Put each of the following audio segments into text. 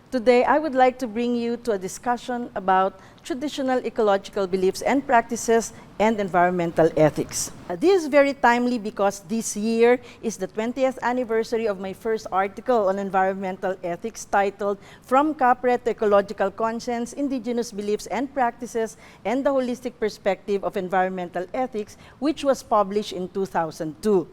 Today, I would like to bring you to a discussion about traditional ecological beliefs and practices and environmental ethics. This is very timely because this year is the 20th anniversary of my first article on environmental ethics titled From Capre to Ecological Conscience, Indigenous Beliefs and Practices and the Holistic Perspective of Environmental Ethics, which was published in 2002.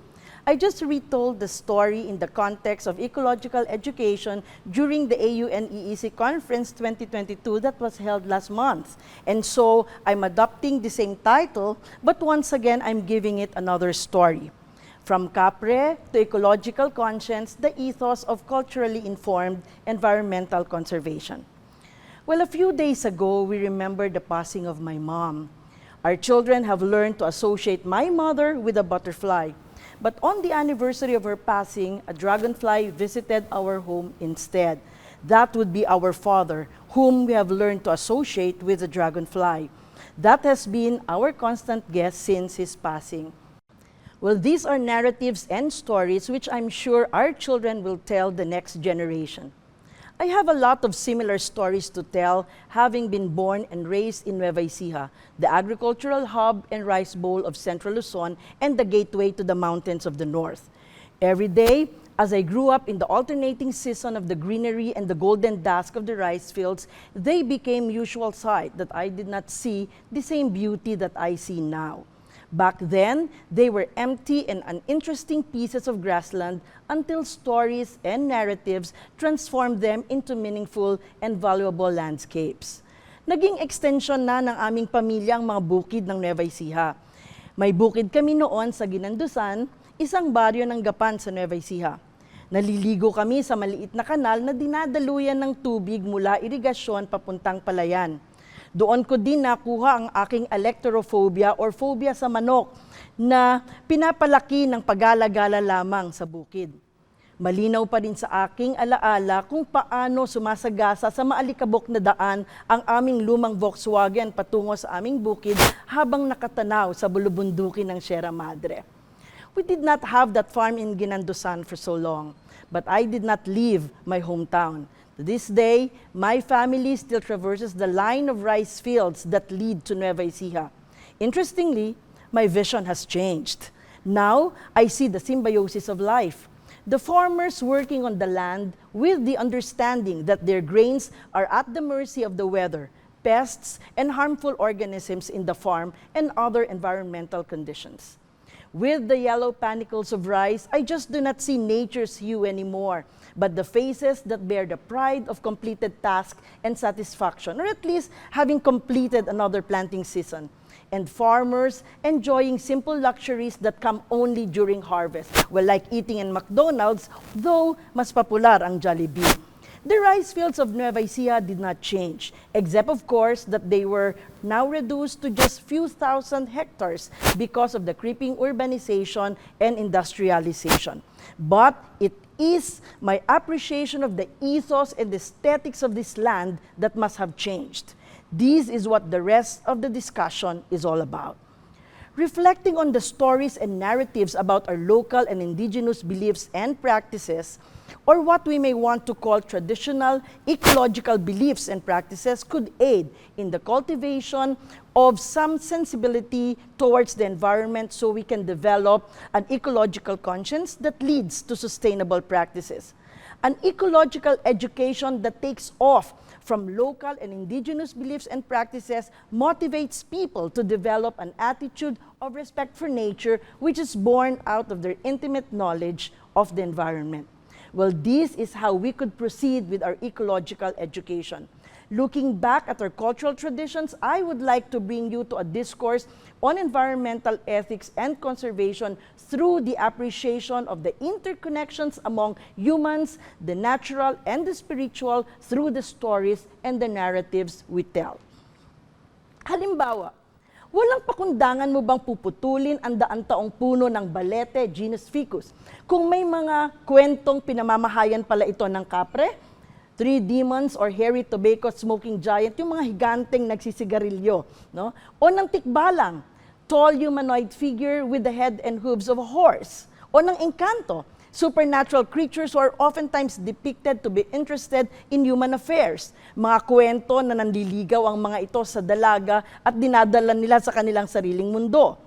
I just retold the story in the context of ecological education during the AUNEEC Conference 2022 that was held last month. And so I'm adopting the same title, but once again, I'm giving it another story. From Capre to Ecological Conscience, the Ethos of Culturally Informed Environmental Conservation. Well, a few days ago, we remembered the passing of my mom. Our children have learned to associate my mother with a butterfly. But on the anniversary of her passing, a dragonfly visited our home instead. That would be our father, whom we have learned to associate with the dragonfly. That has been our constant guest since his passing. Well, these are narratives and stories which I'm sure our children will tell the next generation. I have a lot of similar stories to tell, having been born and raised in Nueva Ecija, the agricultural hub and rice bowl of Central Luzon and the gateway to the mountains of the north. Every day, as I grew up in the alternating season of the greenery and the golden dusk of the rice fields, they became usual sight that I did not see the same beauty that I see now. Back then, they were empty and uninteresting pieces of grassland until stories and narratives transformed them into meaningful and valuable landscapes. Naging extension na ng aming pamilya ang mga bukid ng Nueva Ecija. May bukid kami noon sa Ginandusan, isang baryo ng Gapan sa Nueva Ecija. Naliligo kami sa maliit na kanal na dinadaluyan ng tubig mula irigasyon papuntang palayan. Doon ko din nakuha ang aking electrophobia or phobia sa manok na pinapalaki ng pag-alagala lamang sa bukid. Malinaw pa rin sa aking alaala kung paano sumasagasa sa maalikabok na daan ang aming lumang Volkswagen patungo sa aming bukid habang nakatanaw sa bulubundukin ng Sierra Madre. We did not have that farm in Ginandusan for so long, but I did not leave my hometown. To this day, my family still traverses the line of rice fields that lead to Nueva Ecija. Interestingly, my vision has changed. Now, I see the symbiosis of life. The farmers working on the land with the understanding that their grains are at the mercy of the weather, pests, and harmful organisms in the farm and other environmental conditions. With the yellow panicles of rice, I just do not see nature's hue anymore, but the faces that bear the pride of completed task and satisfaction, or at least having completed another planting season, and farmers enjoying simple luxuries that come only during harvest, well, like eating in McDonald's, though mas popular ang Jollibee. The rice fields of Nueva Ecija did not change, except of course that they were now reduced to just few thousand hectares because of the creeping urbanization and industrialization. But it is my appreciation of the ethos and aesthetics of this land that must have changed. This is what the rest of the discussion is all about. Reflecting on the stories and narratives about our local and indigenous beliefs and practices, or what we may want to call traditional ecological beliefs and practices, could aid in the cultivation of some sensibility towards the environment so we can develop an ecological conscience that leads to sustainable practices. An ecological education that takes off from local and indigenous beliefs and practices motivates people to develop an attitude of respect for nature, which is born out of their intimate knowledge of the environment. Well, this is how we could proceed with our ecological education. Looking back at our cultural traditions, I would like to bring you to a discourse on environmental ethics and conservation through the appreciation of the interconnections among humans, the natural, and the spiritual through the stories and the narratives we tell. Halimbawa, walang pakundangan mo bang puputulin ang daan-taong puno ng balete, genus ficus, kung may mga kwentong pinamamahayan pala ito ng kapre, three demons or hairy tobacco smoking giant, yung mga higanteng nagsisigarilyo, no? O ng tikbalang, tall humanoid figure with the head and hooves of a horse. O ng engkanto, Supernatural creatures who are oftentimes depicted to be interested in human affairs. Mga kwento na nandiligaw ang mga ito sa dalaga at dinadala nila sa kanilang sariling mundo.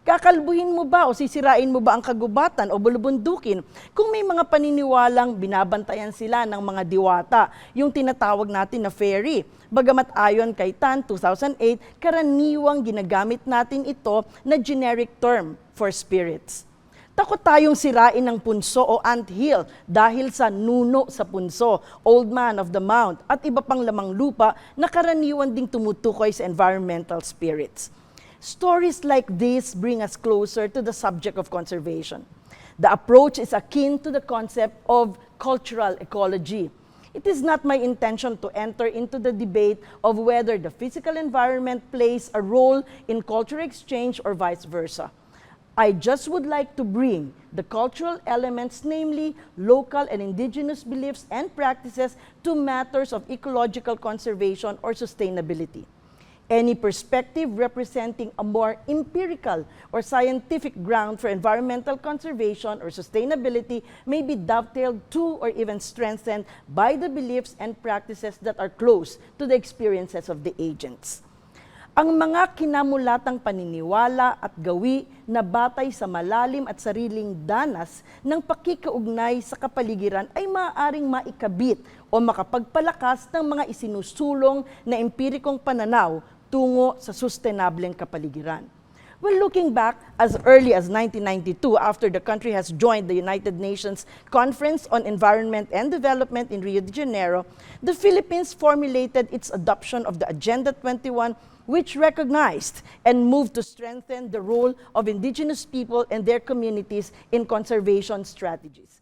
Kakalbuhin mo ba o sisirain mo ba ang kagubatan o bulubundukin kung may mga paniniwalang binabantayan sila ng mga diwata, yung tinatawag natin na fairy? Bagamat ayon kay Tan 2008, karaniwang ginagamit natin ito na generic term for spirits. Takot tayong sirain ng punso o anthill dahil sa nuno sa punso, old man of the mount, at iba pang lamang lupa na karaniwan ding tumutukoy sa environmental spirits. Stories like this bring us closer to the subject of conservation. The approach is akin to the concept of cultural ecology. It is not my intention to enter into the debate of whether the physical environment plays a role in cultural exchange or vice versa. I just would like to bring the cultural elements, namely local and indigenous beliefs and practices, to matters of ecological conservation or sustainability. Any perspective representing a more empirical or scientific ground for environmental conservation or sustainability may be dovetailed to or even strengthened by the beliefs and practices that are close to the experiences of the agents. Ang mga kinamulatang paniniwala at gawi na batay sa malalim at sariling danas ng pakikaugnay sa kapaligiran ay maaaring maikabit o makapagpalakas ng mga isinusulong na empirikong pananaw tungo sa sustainableng kapaligiran. Well, looking back as early as 1992, after the country has joined the United Nations Conference on Environment and Development in Rio de Janeiro, the Philippines formulated its adoption of the Agenda 21, which recognized and moved to strengthen the role of indigenous people and their communities in conservation strategies.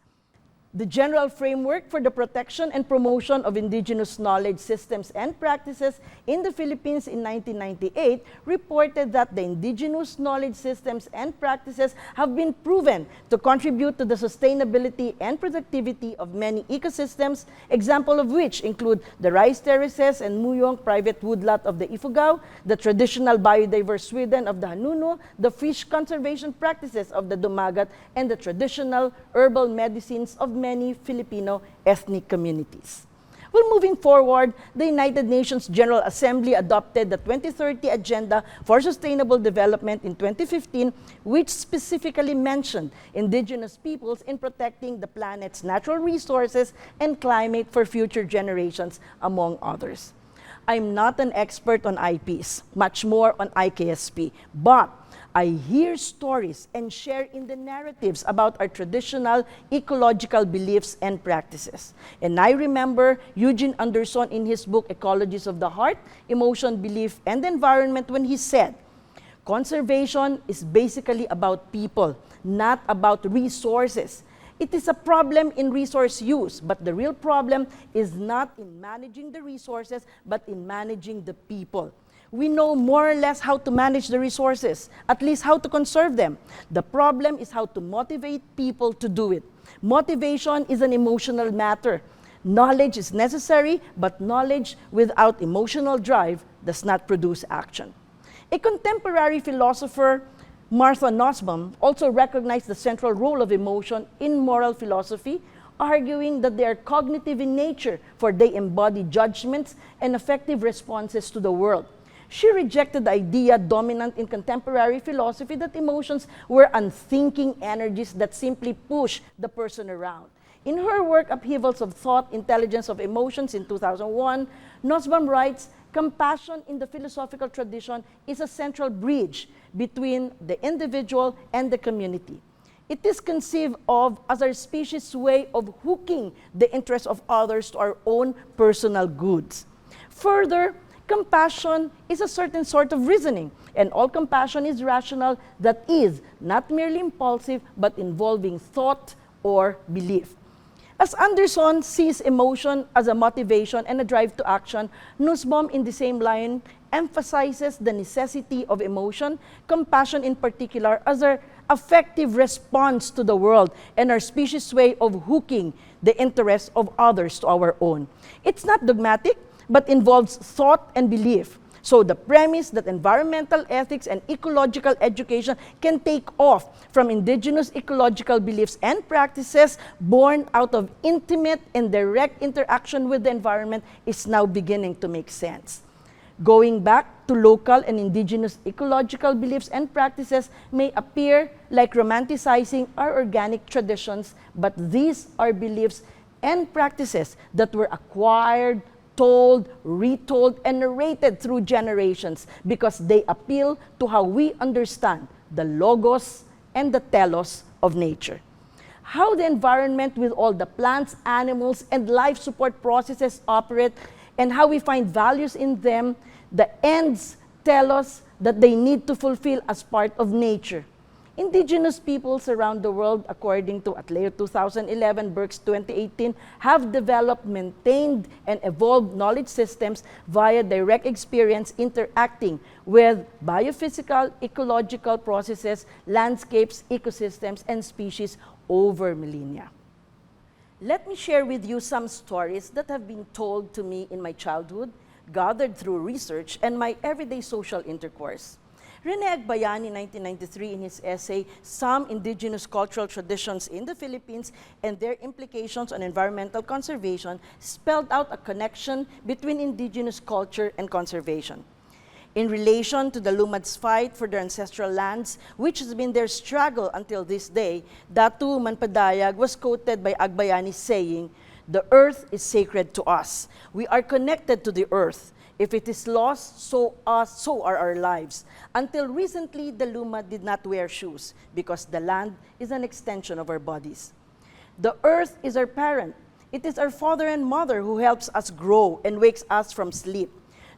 The general framework for the protection and promotion of indigenous knowledge systems and practices in the Philippines in 1998 reported that the indigenous knowledge systems and practices have been proven to contribute to the sustainability and productivity of many ecosystems, example of which include the rice terraces and Muyong private woodlot of the Ifugao, the traditional biodiverse Sweden of the Hanuno, the fish conservation practices of the Dumagat, and the traditional herbal medicines of many Filipino ethnic communities. Well, moving forward, the United Nations General Assembly adopted the 2030 Agenda for Sustainable Development in 2015, which specifically mentioned indigenous peoples in protecting the planet's natural resources and climate for future generations, among others. I'm not an expert on IPs, much more on IKSP, but I hear stories and share in the narratives about our traditional ecological beliefs and practices. And I remember Eugene Anderson in his book, Ecologies of the Heart, Emotion, Belief, and Environment, when he said, conservation is basically about people, not about resources. It is a problem in resource use, but the real problem is not in managing the resources, but in managing the people. We know more or less how to manage the resources, at least how to conserve them. The problem is how to motivate people to do it. Motivation is an emotional matter. Knowledge is necessary, but knowledge without emotional drive does not produce action. A contemporary philosopher, Martha Nussbaum, also recognized the central role of emotion in moral philosophy, arguing that they are cognitive in nature, for they embody judgments and effective responses to the world. She rejected the idea dominant in contemporary philosophy that emotions were unthinking energies that simply push the person around. In her work, Upheavals of Thought, Intelligence of Emotions in 2001, Nussbaum writes, compassion in the philosophical tradition is a central bridge between the individual and the community. It is conceived of as our species' way of hooking the interests of others to our own personal goods. Further, compassion is a certain sort of reasoning, and all compassion is rational, that is, not merely impulsive, but involving thought or belief. As Anderson sees emotion as a motivation and a drive to action, Nussbaum, in the same line, emphasizes the necessity of emotion, compassion in particular, as our effective response to the world and our species' way of hooking the interests of others to our own. It's not dogmatic, but involves thought and belief. So the premise that environmental ethics and ecological education can take off from indigenous ecological beliefs and practices born out of intimate and direct interaction with the environment is now beginning to make sense. Going back to local and indigenous ecological beliefs and practices may appear like romanticizing our organic traditions, but these are beliefs and practices that were acquired, told, retold, and narrated through generations because they appeal to how we understand the logos and the telos of nature. How the environment with all the plants, animals, and life support processes operate, and how we find values in them, the ends tell us that they need to fulfill as part of nature. Indigenous peoples around the world, according to Atleo 2011, Burke's 2018, have developed, maintained, and evolved knowledge systems via direct experience interacting with biophysical, ecological processes, landscapes, ecosystems, and species over millennia. Let me share with you some stories that have been told to me in my childhood, gathered through research, and my everyday social intercourse. Rene Agbayani, 1993, in his essay, Some Indigenous Cultural Traditions in the Philippines and Their Implications on Environmental Conservation, spelled out a connection between indigenous culture and conservation. In relation to the Lumads' fight for their ancestral lands, which has been their struggle until this day, Datu Manpadayag was quoted by Agbayani saying, "The earth is sacred to us. We are connected to the earth. If it is lost, so are our lives. Until recently, the Luma did not wear shoes because the land is an extension of our bodies. The earth is our parent. It is our father and mother who helps us grow and wakes us from sleep.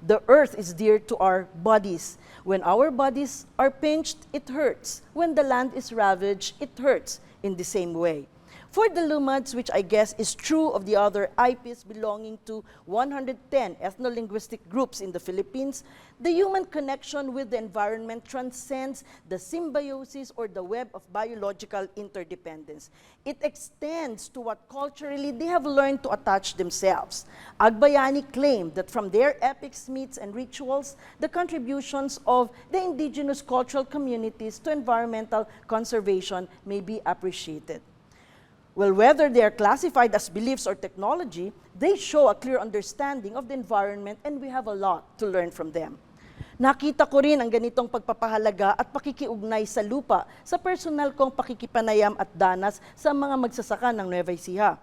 The earth is dear to our bodies. When our bodies are pinched, it hurts. When the land is ravaged, it hurts in the same way." For the Lumads, which I guess is true of the other IPs belonging to 110 ethno-linguistic groups in the Philippines, the human connection with the environment transcends the symbiosis or the web of biological interdependence. It extends to what culturally they have learned to attach themselves. Agbayani claimed that from their epics, myths, and rituals, the contributions of the indigenous cultural communities to environmental conservation may be appreciated. Well, whether they are classified as beliefs or technology, they show a clear understanding of the environment and we have a lot to learn from them. Nakita ko rin ang ganitong pagpapahalaga at pakikiugnay sa lupa sa personal kong pakikipanayam at danas sa mga magsasaka ng Nueva Ecija.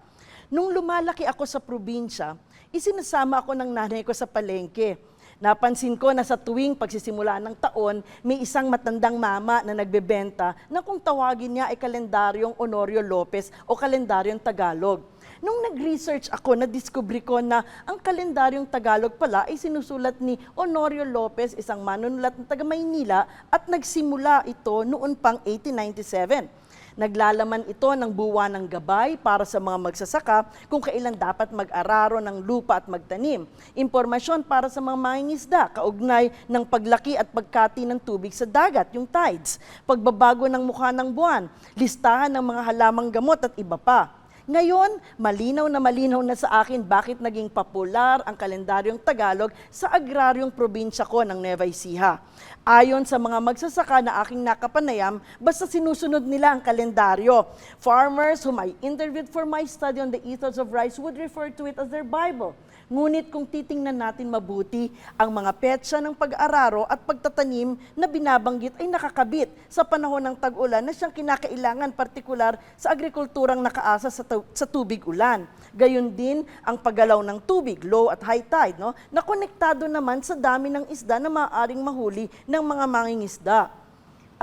Nung lumalaki ako sa probinsya, isinasama ako ng nanay ko sa palengke. Napansin ko na sa tuwing pagsisimula ng taon, may isang matandang mama na nagbebenta na kung tawagin niya ay kalendaryong Honorio Lopez o kalendaryong Tagalog. Nung nag-research ako, nadiskubre ko na ang kalendaryong Tagalog pala ay sinusulat ni Honorio Lopez, isang manunulat ng taga Maynila, at nagsimula ito noon pang 1897. Naglalaman ito ng buwan ng gabay para sa mga magsasaka kung kailan dapat mag-araro ng lupa at magtanim. Impormasyon para sa mga mangingisda, kaugnay ng paglaki at pagkati ng tubig sa dagat, yung tides, pagbabago ng mukha ng buwan, listahan ng mga halamang gamot at iba pa. Ngayon, malinaw na sa akin bakit naging popular ang kalendaryong Tagalog sa agraryong probinsya ko ng Nueva Ecija. Ayon sa mga magsasaka na aking nakapanayam, basta sinusunod nila ang kalendaryo. Farmers whom I interviewed for my study on the Ethos of rice would refer to it as their Bible. Ngunit kung titingnan natin mabuti, ang mga petsa ng pag-araro at pagtatanim na binabanggit ay nakakabit sa panahon ng tag-ulan na siyang kinakailangan partikular sa agrikulturang nakaasa sa tubig-ulan. Gayon din ang paggalaw ng tubig, low at high tide, na konektado naman sa dami ng isda na maaaring mahuli ng mga mangingisda.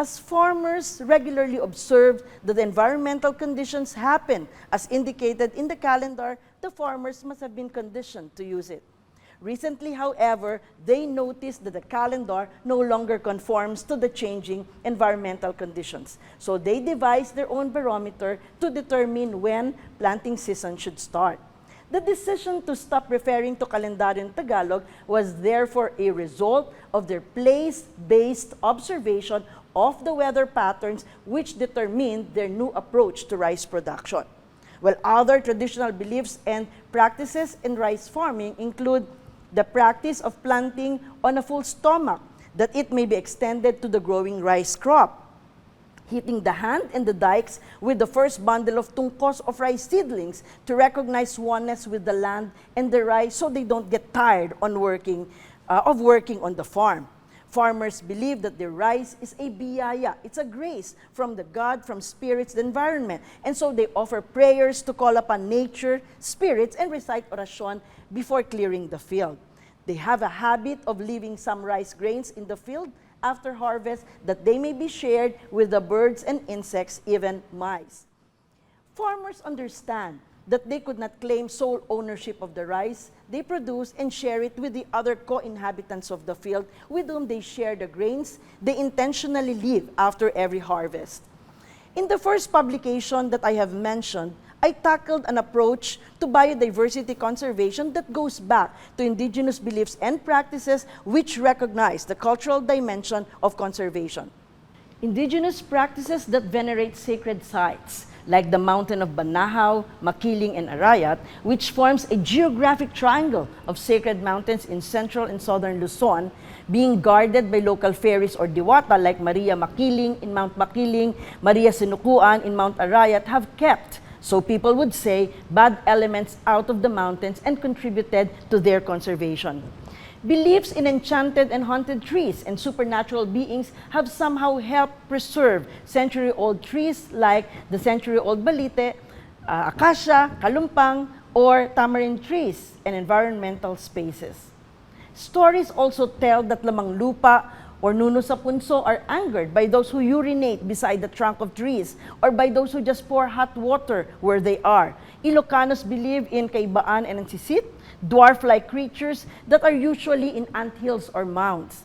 As farmers regularly observed that the environmental conditions happen as indicated in the calendar, the farmers must have been conditioned to use it. Recently, however, they noticed that the calendar no longer conforms to the changing environmental conditions. So they devised their own barometer to determine when planting season should start. The decision to stop referring to kalendaryong Tagalog was therefore a result of their place-based observation of the weather patterns which determined their new approach to rice production. While other traditional beliefs and practices in rice farming include the practice of planting on a full stomach, that it may be extended to the growing rice crop, hitting the hand and the dikes with the first bundle of tungkos of rice seedlings to recognize oneness with the land and the rice so they don't get tired of working on the farm. Farmers believe that their rice is a biyaya. It's a grace from the God, from spirits, the environment. And so they offer prayers to call upon nature, spirits, and recite orasyon before clearing the field. They have a habit of leaving some rice grains in the field after harvest that they may be shared with the birds and insects, even mice. Farmers understand that they could not claim sole ownership of the rice they produce and share it with the other co-inhabitants of the field with whom they share the grains they intentionally leave after every harvest. In the first publication that I have mentioned, I tackled an approach to biodiversity conservation that goes back to indigenous beliefs and practices which recognize the cultural dimension of conservation. Indigenous practices that venerate sacred sites, like the mountain of Banahaw, Makiling, and Arayat, which forms a geographic triangle of sacred mountains in central and southern Luzon, being guarded by local fairies or diwata like Maria Makiling in Mount Makiling, Maria Sinukuan in Mount Arayat, have kept, so people would say, bad elements out of the mountains and contributed to their conservation. Beliefs in enchanted and haunted trees and supernatural beings have somehow helped preserve century-old trees like the century-old balite, acacia, kalumpang, or tamarind trees and environmental spaces. Stories also tell that lamang lupa or nuno sa punso are angered by those who urinate beside the trunk of trees or by those who just pour hot water where they are. Ilocanos believe in kaibaan and sisit, dwarf-like creatures that are usually in anthills or mounds.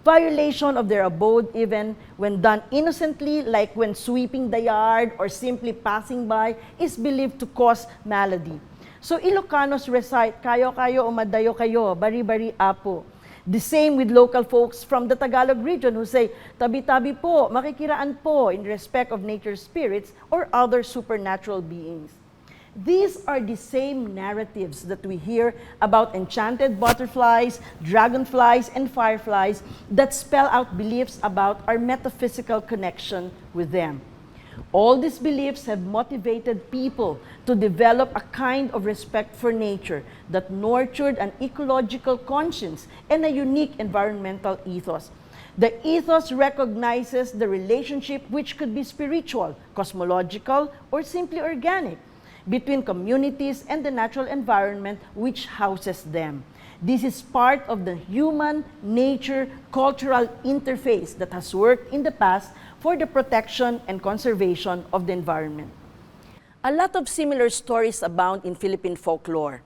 Violation of their abode, even when done innocently, like when sweeping the yard or simply passing by, is believed to cause malady. So Ilocanos recite, kayo-kayo o madayo kayo, bari-bari apo. The same with local folks from the Tagalog region who say, tabi-tabi po, makikiraan po, in respect of nature's spirits or other supernatural beings. These are the same narratives that we hear about enchanted butterflies, dragonflies, and fireflies that spell out beliefs about our metaphysical connection with them. All these beliefs have motivated people to develop a kind of respect for nature that nurtured an ecological conscience and a unique environmental ethos. The ethos recognizes the relationship, which could be spiritual, cosmological, or simply organic, between communities and the natural environment which houses them. This is part of the human-nature cultural interface that has worked in the past for the protection and conservation of the environment. A lot of similar stories abound in Philippine folklore.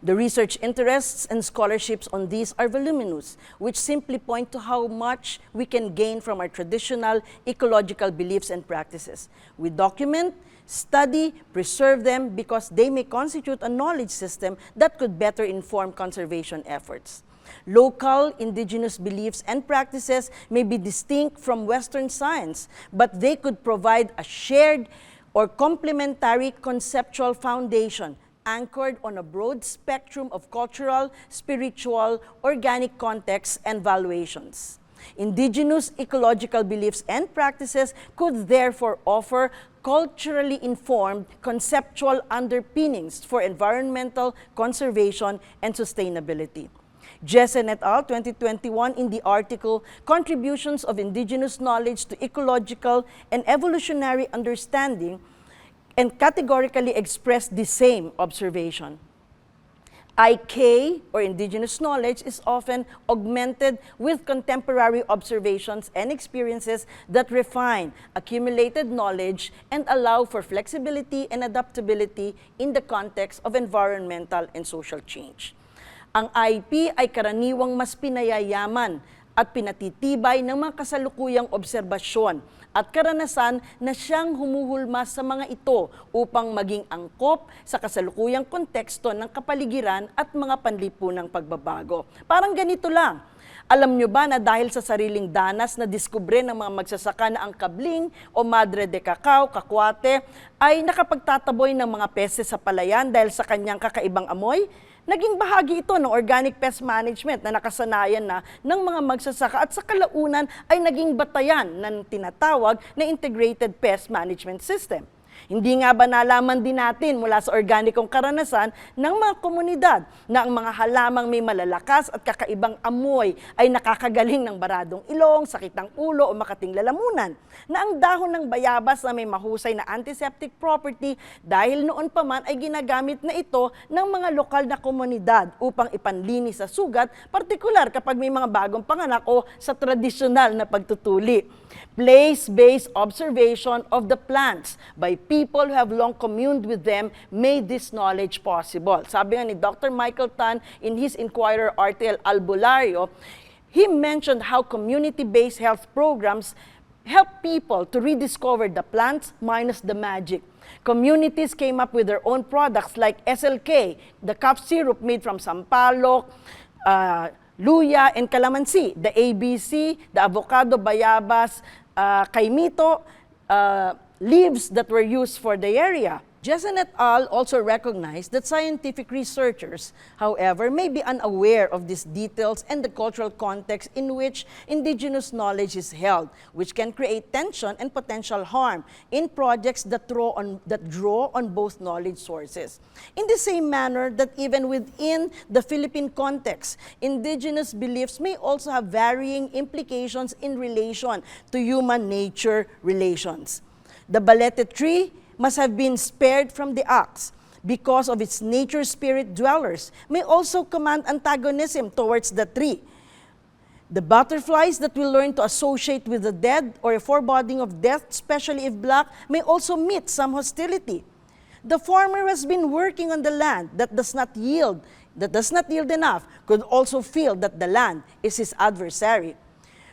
The research interests and scholarships on these are voluminous, which simply point to how much we can gain from our traditional ecological beliefs and practices. We document, study, preserve them because they may constitute a knowledge system that could better inform conservation efforts. Local indigenous beliefs and practices may be distinct from Western science, but they could provide a shared or complementary conceptual foundation anchored on a broad spectrum of cultural, spiritual, organic contexts and valuations. Indigenous ecological beliefs and practices could therefore offer culturally informed conceptual underpinnings for environmental conservation and sustainability. Jessen et al. 2021 in the article Contributions of Indigenous Knowledge to Ecological and Evolutionary Understanding and categorically expressed the same observation. IK, or indigenous knowledge, is often augmented with contemporary observations and experiences that refine accumulated knowledge and allow for flexibility and adaptability in the context of environmental and social change. Ang IP ay karaniwang mas pinayayaman at pinatitibay ng mga kasalukuyang obserbasyon at karanasan na siyang humuhulma sa mga ito upang maging angkop sa kasalukuyang konteksto ng kapaligiran at mga panlipunang pagbabago. Parang ganito lang, Alam nyo ba na dahil sa sariling danas na diskubre ng mga magsasaka na ang kabling o madre de cacao, kakwate, ay nakapagtataboy ng mga peses sa palayan dahil sa kanyang kakaibang amoy? Naging bahagi ito ng organic pest management na nakasanayan na ng mga magsasaka at sa kalaunan ay naging batayan ng tinatawag na integrated pest management system. Hindi nga ba nalaman din natin mula sa organikong karanasan ng mga komunidad na ang mga halamang may malalakas at kakaibang amoy ay nakakagaling ng baradong ilong, sakit ng ulo o makating lalamunan, na ang dahon ng bayabas na may mahusay na antiseptic property dahil noon pa man ay ginagamit na ito ng mga lokal na komunidad upang ipanlinis sa sugat, partikular kapag may mga bagong panganak o sa tradisyonal na pagtutuli. Place-based observation of the plants by people who have long communed with them made this knowledge possible. Sabi nga ni Dr. Michael Tan in his Inquirer article Albulario, he mentioned how community-based health programs help people to rediscover the plants minus the magic. Communities came up with their own products like SLK, the cough syrup made from sampalok, luya, and calamansi, the ABC, the avocado, bayabas, kaimito, leaves that were used for the area. Jessen et al. Also recognized that scientific researchers, however, may be unaware of these details and the cultural context in which indigenous knowledge is held, which can create tension and potential harm in projects that draw on both knowledge sources. In the same manner that even within the Philippine context, indigenous beliefs may also have varying implications in relation to human-nature relations. The balete tree must have been spared from the axe because of its nature spirit dwellers may also command antagonism towards the tree. The butterflies that we learn to associate with the dead or a foreboding of death, especially if black, may also meet some hostility. The farmer who has been working on the land that does not yield enough could also feel that the land is his adversary.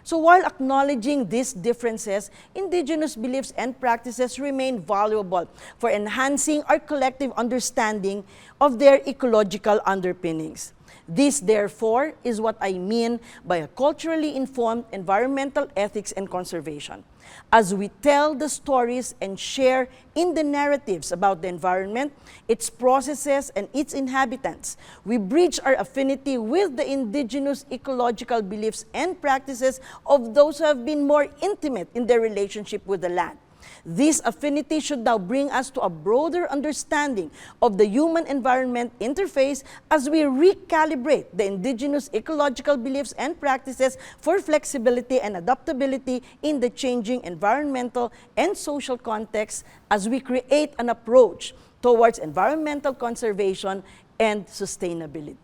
So while acknowledging these differences, indigenous beliefs and practices remain valuable for enhancing our collective understanding of their ecological underpinnings. This, therefore, is what I mean by a culturally informed environmental ethics and conservation. As we tell the stories and share in the narratives about the environment, its processes, and its inhabitants, we bridge our affinity with the indigenous ecological beliefs and practices of those who have been more intimate in their relationship with the land. This affinity should now bring us to a broader understanding of the human-environment interface as we recalibrate the indigenous ecological beliefs and practices for flexibility and adaptability in the changing environmental and social context as we create an approach towards environmental conservation and sustainability.